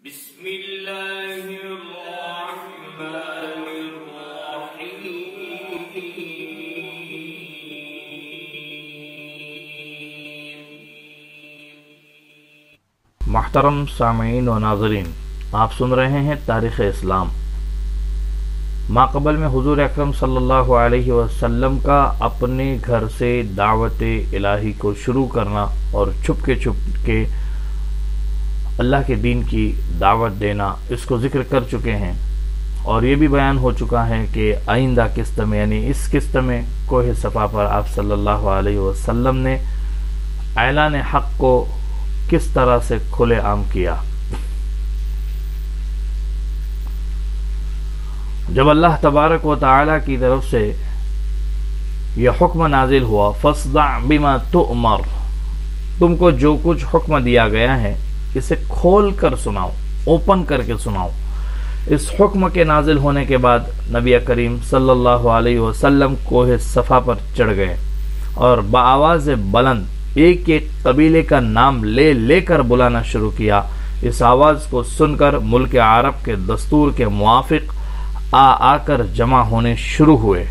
بسم اللہ الرحمن الرحیم۔ محترم سامعین و ناظرین، آپ سن رہے ہیں تاریخ اسلام۔ ماقبل میں حضور اکرم صلی اللہ علیہ وسلم کا اپنے گھر سے دعوت الہی کو شروع کرنا اور چھپ کے اللہ کے دین کی دعوت دینا، اس کو ذکر کر چکے ہیں، اور یہ بھی بیان ہو چکا ہے کہ آئندہ قسط میں یعنی اس قسط میں کوہ صفا پر آپ صلی اللہ علیہ وسلم نے اعلان حق کو کس طرح سے کھلے عام کیا۔ جب اللہ تبارک و تعالی کی طرف سے یہ حکم نازل ہوا، فاصدع بما تؤمر، تم کو جو کچھ حکم دیا گیا ہے اسے کھول کر سناؤ، اوپن کر کے سناؤ۔ اس حکم کے نازل ہونے کے بعد نبی کریم صلی اللہ علیہ وسلم کوہ صفا پر چڑھ گئے اور بآواز بلند ایک ایک قبیلے کا نام لے لے کر بلانا شروع کیا۔ اس آواز کو سن کر ملک عرب کے دستور کے موافق آ کر جمع ہونے شروع ہوئے۔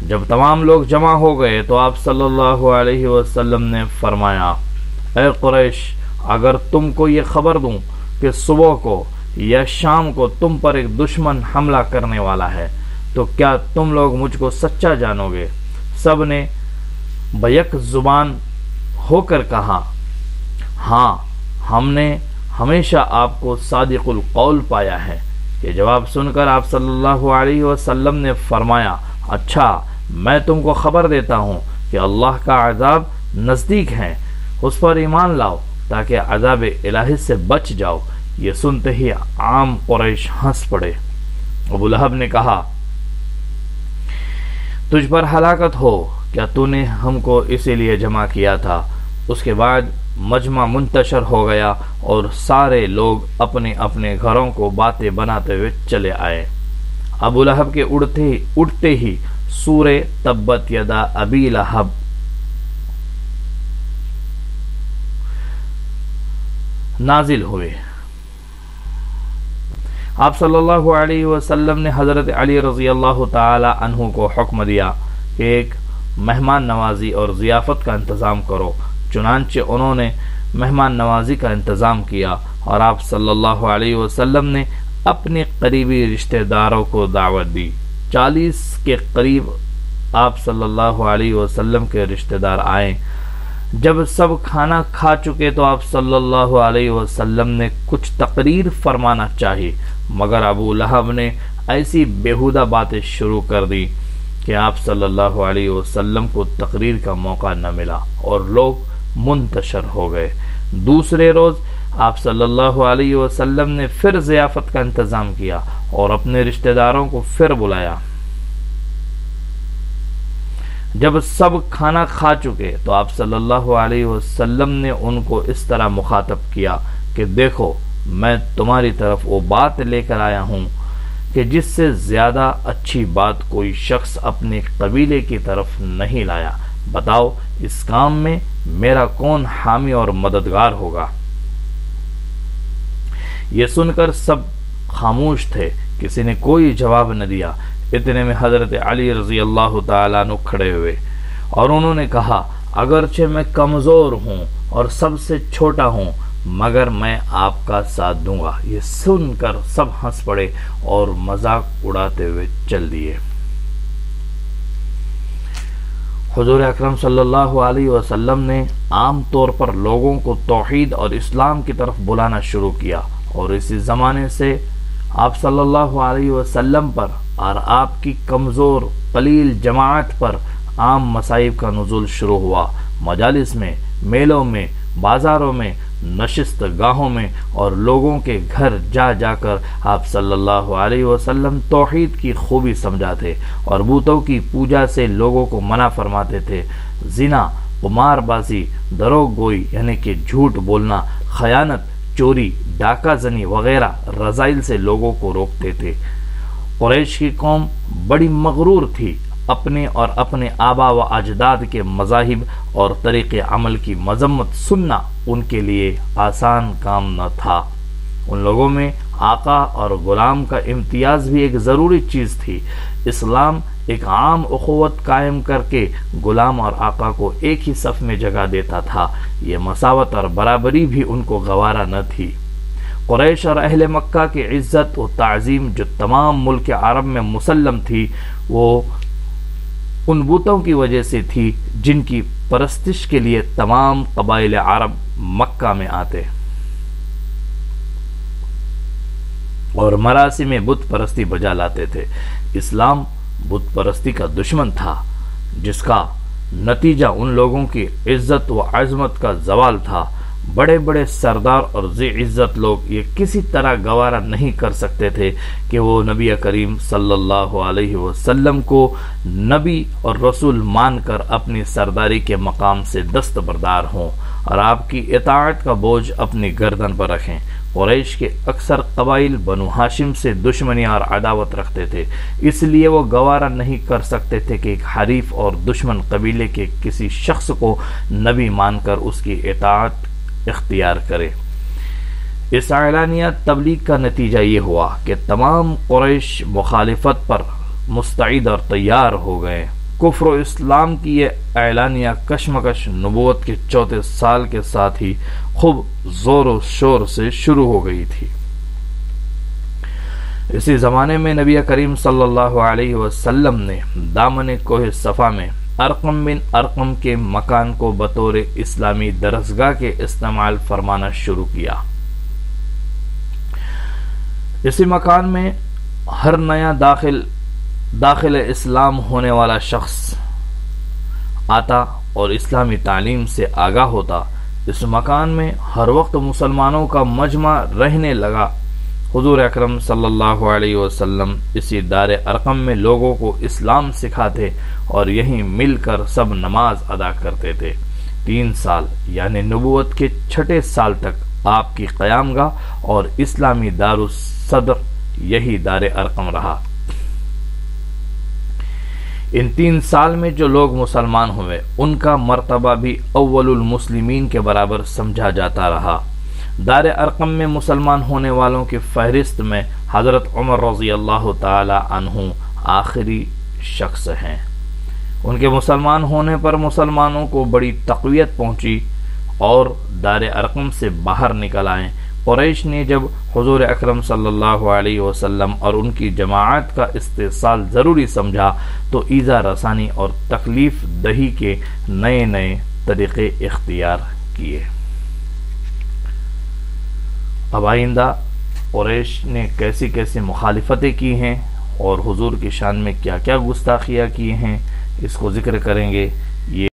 جب تمام لوگ جمع ہو گئے تو آپ صلی اللہ علیہ وسلم نے فرمایا، اے قریش، اگر تم کو یہ خبر دوں کہ صبح کو یا شام کو تم پر ایک دشمن حملہ کرنے والا ہے تو کیا تم لوگ مجھ کو سچا جانو گے؟ سب نے بیک زبان ہو کر کہا، ہاں، ہم نے ہمیشہ آپ کو صادق القول پایا ہے۔ یہ جواب سن کر آپ صلی اللہ علیہ وسلم نے فرمایا، اچھا، میں تم کو خبر دیتا ہوں کہ اللہ کا عذاب نزدیک ہے، اس پر ایمان لاؤ تاکہ عذاب الہی سے بچ جاؤ۔ یہ سنتے ہی عام قریش ہنس پڑے۔ ابو لہب نے کہا، تجھ پر ہلاکت ہو، کیا تو نے ہم کو اسی لیے جمع کیا تھا؟ اس کے بعد مجمع منتشر ہو گیا اور سارے لوگ اپنے اپنے گھروں کو باتیں بناتے ہوئے چلے آئے۔ ابو لہب کے اٹھتے ہی سورہ تبت یدا ابی لہب نازل ہوئے۔ آپ صلی اللہ علیہ وسلم نے حضرت علی رضی اللہ تعالی عنہ کو حکم دیا کہ ایک مہمان نوازی اور ضیافت کا انتظام کرو۔ چنانچہ انہوں نے مہمان نوازی کا انتظام کیا اور آپ صلی اللہ علیہ وسلم نے اپنے قریبی رشتہ داروں کو دعوت دی۔ 40 کے قریب آپ صلی اللہ علیہ وسلم کے رشتہ دار آئے۔ جب سب کھانا کھا چکے تو آپ صلی اللہ علیہ وسلم نے کچھ تقریر فرمانا چاہی، مگر ابو لہب نے ایسی بیہودہ باتیں شروع کر دی کہ آپ صلی اللہ علیہ وسلم کو تقریر کا موقع نہ ملا اور لوگ منتشر ہو گئے۔ دوسرے روز آپ صلی اللہ علیہ وسلم نے پھر ضیافت کا انتظام کیا اور اپنے رشتہ داروں کو پھر بلایا۔ جب سب کھانا کھا چکے تو آپ صلی اللہ علیہ وسلم نے ان کو اس طرح مخاطب کیا کہ دیکھو، میں تمہاری طرف وہ بات لے کر آیا ہوں کہ جس سے زیادہ اچھی بات کوئی شخص اپنے قبیلے کی طرف نہیں لایا۔ بتاؤ، اس کام میں میرا کون حامی اور مددگار ہوگا؟ یہ سن کر سب خاموش تھے، کسی نے کوئی جواب نہ دیا۔ اتنے میں حضرت علی رضی اللہ تعالیٰ عنہ کھڑے ہوئے اور انہوں نے کہا، اگرچہ میں کمزور ہوں اور سب سے چھوٹا ہوں، مگر میں آپ کا ساتھ دوں گا۔ یہ سن کر سب ہنس پڑے اور مذاق اڑاتے ہوئے چل دیے۔ حضور اکرم صلی اللہ علیہ وسلم نے عام طور پر لوگوں کو توحید اور اسلام کی طرف بلانا شروع کیا، اور اسی زمانے سے آپ صلی اللہ علیہ وسلم پر اور آپ کی کمزور قلیل جماعت پر عام مصائب کا نزول شروع ہوا۔ مجالس میں، میلوں میں، بازاروں میں، نشست گاہوں میں اور لوگوں کے گھر جا جا کر آپ صلی اللہ علیہ وسلم توحید کی خوبی سمجھاتے اور بتوں کی پوجا سے لوگوں کو منع فرماتے تھے۔ زنا، قمار بازی، دروغ گوئی یعنی کہ جھوٹ بولنا، خیانت، چوری، ڈاکہ زنی وغیرہ رذائل سے لوگوں کو روکتے تھے۔ قریش کی قوم بڑی مغرور تھی، اپنے اور اپنے آبا و اجداد کے مذاہب اور طریق عمل کی مذمت سننا ان کے لیے آسان کام نہ تھا۔ ان لوگوں میں آقا اور غلام کا امتیاز بھی ایک ضروری چیز تھی۔ اسلام ایک عام اخوت قائم کر کے غلام اور آقا کو ایک ہی صف میں جگہ دیتا تھا۔ یہ مساوت اور برابری بھی ان کو گوارا نہ تھی۔ قریش اور اہل مکہ کی عزت و تعظیم جو تمام ملک عرب میں مسلم تھی، وہ ان بتوں کی وجہ سے تھی جن کی پرستش کے لیے تمام قبائل عرب مکہ میں آتے اور مراسم بت پرستی بجا لاتے تھے۔ اسلام بت پرستی کا دشمن تھا، جس کا نتیجہ ان لوگوں کی عزت و عظمت کا زوال تھا۔ بڑے بڑے سردار اور ذی عزت لوگ یہ کسی طرح گوارا نہیں کر سکتے تھے کہ وہ نبی کریم صلی اللہ علیہ وسلم کو نبی اور رسول مان کر اپنی سرداری کے مقام سے دستبردار ہوں اور آپ کی اطاعت کا بوجھ اپنی گردن پر رکھیں۔ قریش کے اکثر قبائل بنو ہاشم سے دشمنی اور عداوت رکھتے تھے، اس لیے وہ گوارا نہیں کر سکتے تھے کہ ایک حریف اور دشمن قبیلے کے کسی شخص کو نبی مان کر اس کی اطاعت اختیار کرے۔ اس اعلانیہ تبلیغ کا نتیجہ یہ ہوا کہ تمام قریش مخالفت پر مستعد اور تیار ہو گئے۔ کفر و اسلام کی یہ اعلانیہ کشمکش نبوت کے 34 سال کے ساتھ ہی خوب زور و شور سے شروع ہو گئی تھی۔ اسی زمانے میں نبی کریم صلی اللہ علیہ وسلم نے دامن کوہ صفا میں ارقم بن ارقم کے مکان کو بطور اسلامی درسگاہ کے استعمال فرمانا شروع کیا۔ اسی مکان میں ہر نیا داخل اسلام ہونے والا شخص آتا اور اسلامی تعلیم سے آگاہ ہوتا۔ اس مکان میں ہر وقت مسلمانوں کا مجمع رہنے لگا۔ حضور اکرم صلی اللہ علیہ وسلم اسی دار ارقم میں لوگوں کو اسلام سکھاتے اور یہیں مل کر سب نماز ادا کرتے تھے۔ 3 سال یعنی نبوت کے 6 سال تک آپ کی قیام گاہ اور اسلامی دار الصدر یہی دار ارقم رہا۔ ان 3 سال میں جو لوگ مسلمان ہوئے ان کا مرتبہ بھی اول المسلمین کے برابر سمجھا جاتا رہا۔ دار ارقم میں مسلمان ہونے والوں کی فہرست میں حضرت عمر رضی اللہ تعالی عنہ آخری شخص ہیں۔ ان کے مسلمان ہونے پر مسلمانوں کو بڑی تقویت پہنچی اور دار ارقم سے باہر نکل آئے۔ قریش نے جب حضور اکرم صلی اللہ علیہ وسلم اور ان کی جماعت کا استحصال ضروری سمجھا تو ایذا رسانی اور تکلیف دہی کے نئے نئے طریقے اختیار کیے۔ اب آئندہ قریش نے کیسی کیسی مخالفتیں کی ہیں اور حضور کی شان میں کیا کیا گستاخیاں کی ہیں، اس کو ذکر کریں گے۔ یہ